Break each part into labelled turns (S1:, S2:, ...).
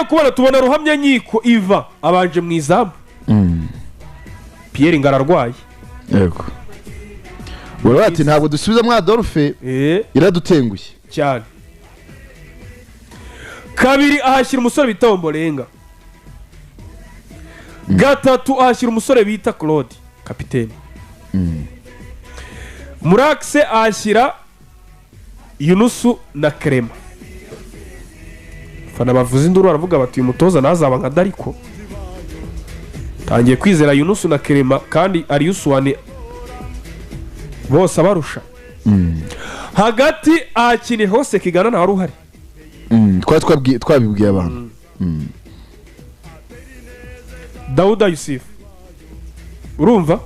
S1: tugiye kubona tubona ruhamya nkiko iva abanje mu izamu Pierre ngararwaye
S2: yego bora ati ntabwo dusubiza mwa Adolphe iradutenguye
S1: cyane kabiri ahashyira umusore bita Ombolenga gatatu ahashyira umusore bita Claude kapiteni Muraxe ahashyira Yunusu na Krema fana bavuze induru baravuga bati uyu mutoza nazaba nka Dariko tangiye kwizera Yunusu na Krema kandi ari Yusuwane bose abarusha hagati akine hose kigana na waruhari
S2: twabibwiye abantu
S1: Dauda Yusuf urumva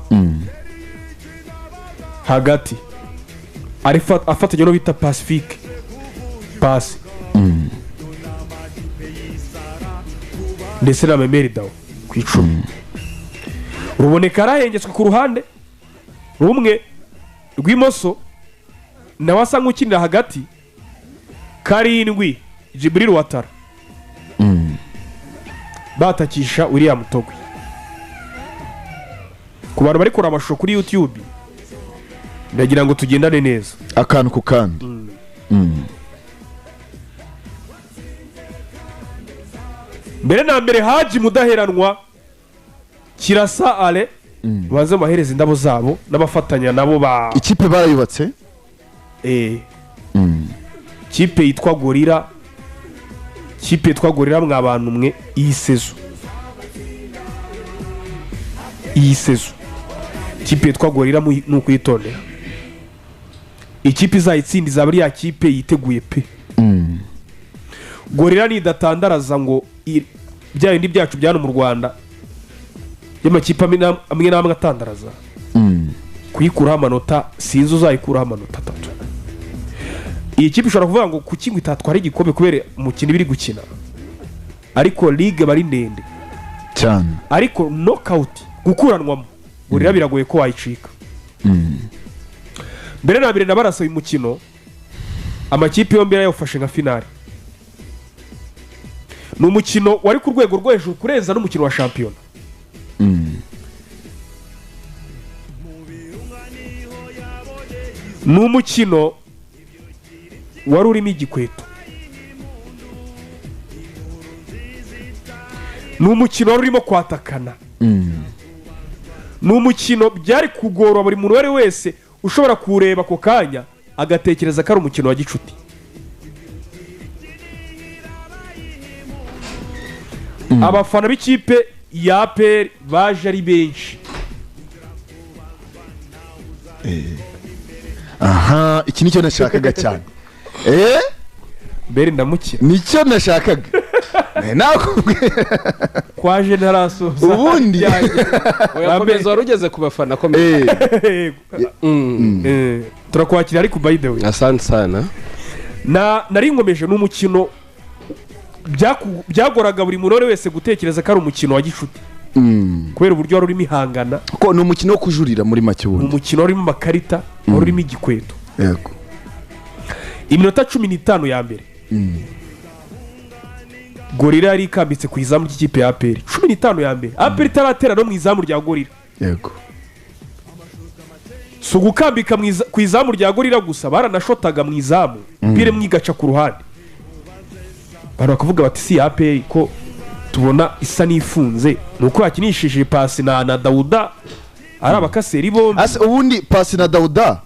S1: hagati afatanya no bita Pacifique Pass ndetse na Memeri Dawo ku 10 ruboneka arahengetswe ku ruhande rumwe rw'imoso nawe asa nk'ukinira hagati karindwi Jibril Watara batakisha William Togwe ku bantu bari kora amashusho kuri YouTube ndagira ngo tugendane neza
S2: akantu ku kandi
S1: mbere na mbere Haji Mudaheranwa Kirasa Ale baze mahereza indabo zabo n'abafatanya nabo ba
S2: ikipe barayubatse
S1: kipe yitwa Gorira mwa bantu mwe iyi sezo kipe yitwa Gorira nuko yitondera ikipe izayitsindiza bari ya kipe yiteguye pe Gorira ni datandaraza ngo bya bindi byacu byano mu Rwanda y'amakipe amwe n'amwe atandaraza kuyikuraho amanota sinzi uzayikuraho amanota 3 iyi kipe ishobora kuvuga ngo kuki ngo itatwara igikombe kubera umukino biri gukina ariko ligue bari ndende
S2: cyane
S1: ariko knockout gukuranwamo Gorira biragoye ko wayicika mbere na mbere nabarasa uyu mukino amakipe yombi yafashe nka finale ni umukino wari ku rwego rwo hejuru kurenza n'umukino wa shampiyona ni umukino wari urimo igikweto ni umukino wari urimo kwatakana ni umukino byari kugora buri muntu wari wese ushobora kureba ako kanya agatekereza ko ari umukino wa gicuti abafana b'ikipe ya APR baje ari benshi
S2: aha iki nicyo nashakaga cyane
S1: mbere ndamukira
S2: nicyo nashakaga
S1: kwa generasoza
S2: ubundi
S3: yakomeza warugeze ku bafana komeza
S1: turakwakira ariko by the way
S3: asante sana
S1: nari nkomeje n'umukino byagoraga buri muntu wese gutekereza ko ari umukino wa gicuti kubera uburyo wari urimo ihangana
S2: ko ni umukino wo kujurira muri make wundi
S1: umukino urimo amakarita wari urimo igikweto
S2: yego
S1: iminota 15 ya mbere Gorira yari ikambitse ku izamu ry'ikipe ya APR 15 ya mbere APR itaratera no mu izamu rya Gorira
S2: yego
S1: so gukambika ku izamu rya Gorira gusa baranashotaga mu izamu bire mwigaca ku ruhande bakavuga bati si APR ko tubona isa nifunze nuko yakinishije pasi na Dauda ari abakaseri bombi
S2: ubundi pasi na Dauda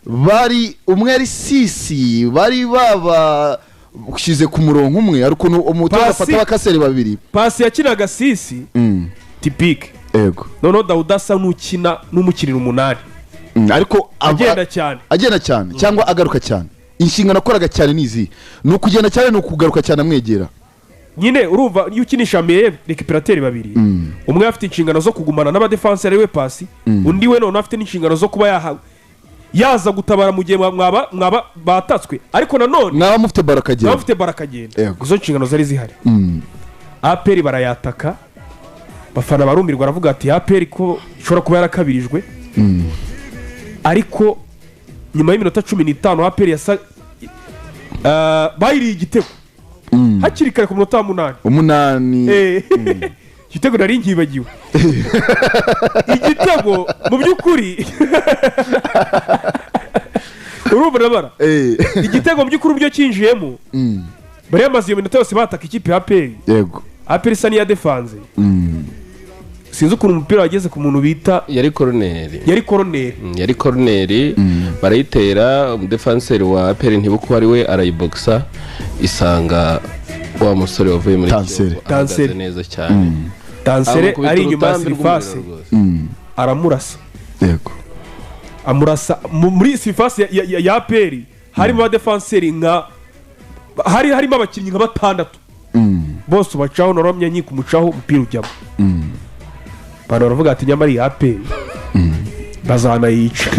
S2: bari umwe ari sisi bari baba ushize ku murongo umwe ariko umutoza afata abakaseri babiri
S1: pasi yakinaga sisi typique
S2: yego
S1: none Dauda asa n'ukina n'umukiriro 8
S2: ariko agenda cyane cyangwa agaruka cyane inshingano akoraga cyane nizi no kugenda cyane no kugaruka cyane amwegera
S1: nyine urumva iyo ukinisha mbere récupérateur babiri umwe afite inshingano zo kugumana n'abadefenseur we pasi undi we none afite n'inshingano zo kuba yaza gutabara mu gihe mwaba batatswe ariko nanone
S2: mwaba mufite
S1: barakagenda izo nshingano zari zihari APR barayataka bafana barumirwa aravuga ati APR ko ishobora kuba yarakabirijwe ariko nyuma y'iminota 15 APR bayiriye igitego hakiri kare ku munota wa 8
S2: umunani.
S1: igitego nari nkibagiwe igitego mu by'ukuri urumva igitego mu by'ukuri byo cyinjiyemo bari yamaze iyo minota yose bataka ikipe ya APR.
S2: Yego
S1: APR isa niya defanze. Sinzi ukuntu umupira wageze ku muntu bita
S3: yari koroneri barayitera umudefanseri wa APR ntibuko ari we arayiboxa isanga wa musore wavuye muri
S2: Tansere
S3: neza cyane.
S1: Tansere ari inyuma ya Sifase aramurasa.
S2: Yego
S1: amurasa muri Sifase ya APR harimo abadefanseri nka harimo abakinnyi nka 6 bose bacaho noromye nyi kumucaho umupira ujyamo. Bano baravuga ati nyamara iyi APR bazana yica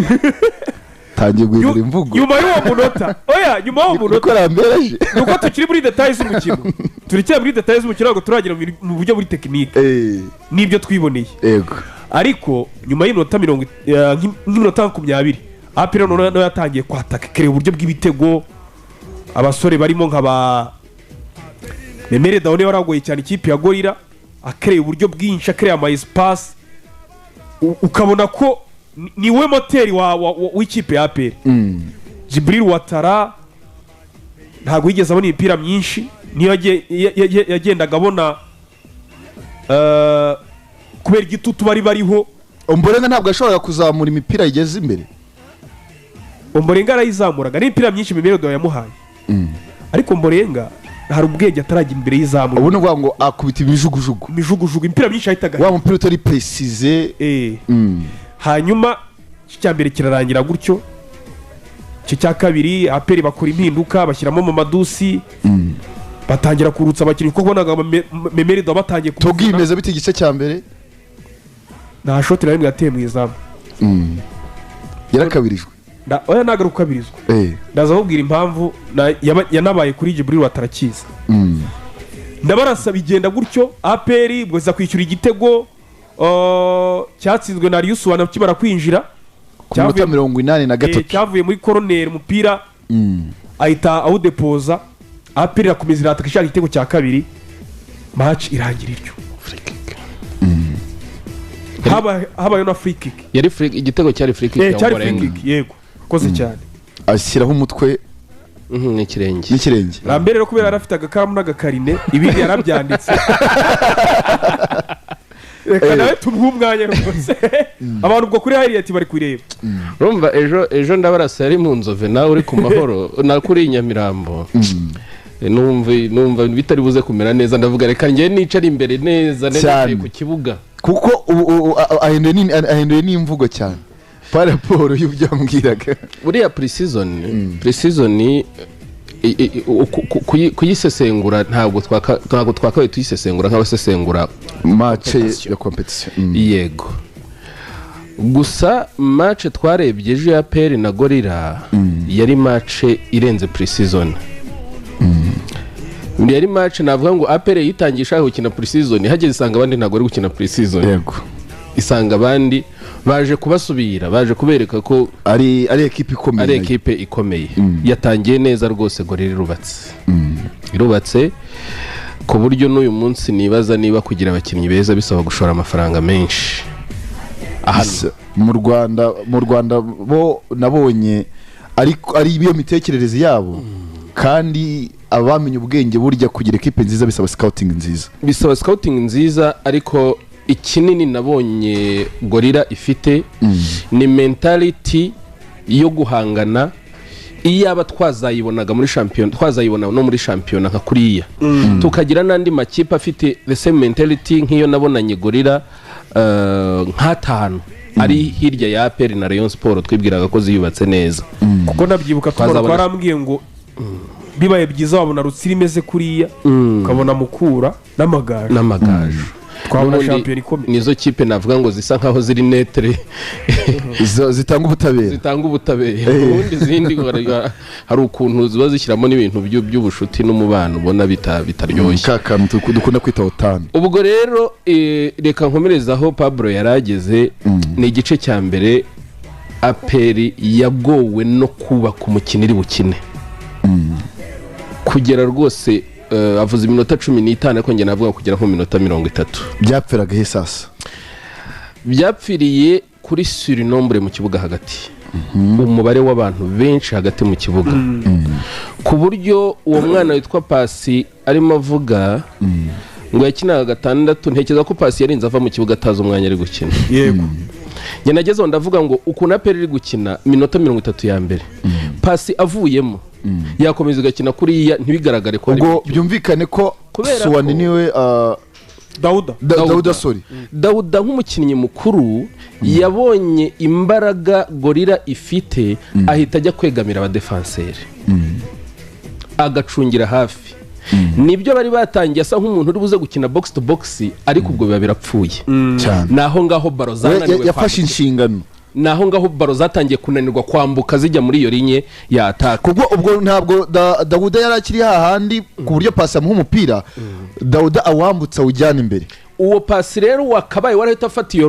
S2: tangiye guhindura imvugo
S1: nyuma y'uwo munota. Nyuma y'uwo munota nuko tukiri muri details z'umukino turikira muri details z'umukino ngo turagira mu buryo buri tekinike nibyo twiboneye.
S2: Yego
S1: ariko nyuma y'iminota 20 APR no yatangiye kwataka kare uburyo bw'ibitego. Abasore barimo nk'aba Memere Daone waragoye cyane ikipe ya Gorira akereye uburyo bwinshi akereye ama espace ukabona ko niwe moteri w'ikipe ya APR. Jibril Watara ntabwo yigeze abona imipira myinshi niyo yagendaga abona kubera igitutu bariho.
S2: Omborenga ntabwo ashobora kuzamura imipira igeze imbere.
S1: Omborenga arayizamuraga n'imipira myinshi Memere Daone yamuhaye. Ariko Omborenga hari ubwenge atarajya imbere y'izamu.
S2: Ubu nuvuga ngo akubita imijugujugu
S1: imipira myinshi ahitaga
S2: wa mupira utari precise.
S1: Hanyuma cya mbere kirarangira gutyo. Cya kabiri APR bakora impinduka bashyiramo Mamadusi batangira kurutsa abakinnyi kuko bonaga Memere Daone batangiye
S2: tugimeza biti igice cya mbere
S1: nta shoti nayo yateye mu izamu.
S2: Yarakabirijwe
S1: nagaruka kabirizwa. Ndaza kubwira impamvu yanabaye kuri Jibril Watarakiza. Ndabarasa bigenda gutyo APR bwoza kwishyura igitego cyatsinzwe na Rius wana kibara kwinjira
S2: ku minota 83
S1: cyavuye muri koroneri umupira ahita awudepoza. APR irakomeza irataka ishaka igitego cya kabiri match irangira iryo habaye na free kick.
S3: Yari igitego cyari free kick
S1: ya Omborenga. Yego koze cyane
S2: ashyiraho umutwe
S3: n'ikirenge.
S1: Rambere rero kubera arafite agakaramu n'agakarine ibindi yarabyanditse. Reka nawe tumuhe umwanya rwose abantu ubwo kuri hariya ati bari kureba.
S3: Urumva ejo ndabarasa yari mu Nzove nawe uri ku Mahoro na kuri Nyamirambo. Numva bitari buze kumera neza ndavuga reka ngiye nicara imbere neza ku kibuga
S2: kuko ahinduye n'imvugo cyane par rapport y'ubyambwiraga
S3: buriya pre-season kuyisesengura ntabwo twakabaye tuyisesengura nk'abasesengura
S2: match ya competition.
S3: Yego gusa match twarebye ejo ya APR na Gorira yari match irenze pre-season. Yari match navuga ngo APR yitangisha gukina pre-season hageze isanga abandi ntago ari gukina pre-season.
S2: Yego
S3: isanga abandi baje kubasubira baje kubereka ko
S2: ari ekipe
S3: ikomeye yatangiye neza rwose Gorira irubatse ku buryo n'uyu munsi nibaza niba kugira abakinnyi beza bisaba gushora amafaranga menshi.
S2: Mu Rwanda bo nabonye ari ibiyo mitekerereze yabo kandi abamenye ubwenge burya kugira ekipe nziza bisaba scouting nziza
S3: ariko ikinini nabonye Gorira ifite ni mentality yo guhangana iyaba twazayibonaga muri champion twazayibona no muri champion nka kuriya tukagira nandi makipe afite the same mentality nk'iyo nabonanye Gorira nk'atanu ari hirya ya APR na Rayon Sport twibwiraga ko ziyubatse neza
S1: kuko nabyibuka twarambwiye ngo bibaye byiza wabona Rutsiri imeze kuriya ukabona Mukura
S3: n'amagaju twabona champion ikomeye nizo kipe navuga ngo zisa nkaho ziri netre
S2: zitanga
S3: ubutabera ubundi zindi hari ukuntu ziba zishyiramo n'ibintu by'ubushuti n'umubano ubona bitaryoshye
S2: kakantu dukunda kwita otani.
S3: Ubwo rero reka nkomerezaho Pablo yarageze ni igice cya mbere APR yagowe no kubaka umukiniri bukine kugera rwose avuze iminota 15 ariko njye navuga kugera nko minota 30
S2: byapfiraga he sasa
S3: byapfiriye kuri surnombre mu kibuga hagati umubare w'abantu benshi hagati mu kibuga ku buryo uwo mwana witwa Pasi arimo avuga ngo yakinaga 6 ntekereza ko Pasi yarinze ava mu kibuga atazi umwanya ari gukina
S1: yego
S3: njye nagezeho ndavuga ngo ukuntu aperi iri gukina minota 30 ya mbere Pasi avuyemo yakomeza gakina kuriya ntibigaragare ko
S2: ubwo byumvikane ko Suwani niwe Dauda sorry
S3: Dauda nk'umukinnyi mukuru yabonye imbaraga Gorilla ifite ahita ajya kwegamira abadefanseri agacungira hafi nibyo bari batangiye asa nk'umuntu uri buze gukina box to box ariko ubwo biba birapfuye
S2: cyane
S3: naho ngaho baro zananiwe
S2: yafashe inshingano
S3: naho ngaho baro zatangiye kunanirwa kwambuka zijya muri iyo linye ya attack
S2: ubwo ntabwo Dauda yarakiri hahandi ku buryo Pasi amuha umupira Dauda awambutsa ujyana imbere
S3: uwo Pasi rero wakabaye warahita afata iyo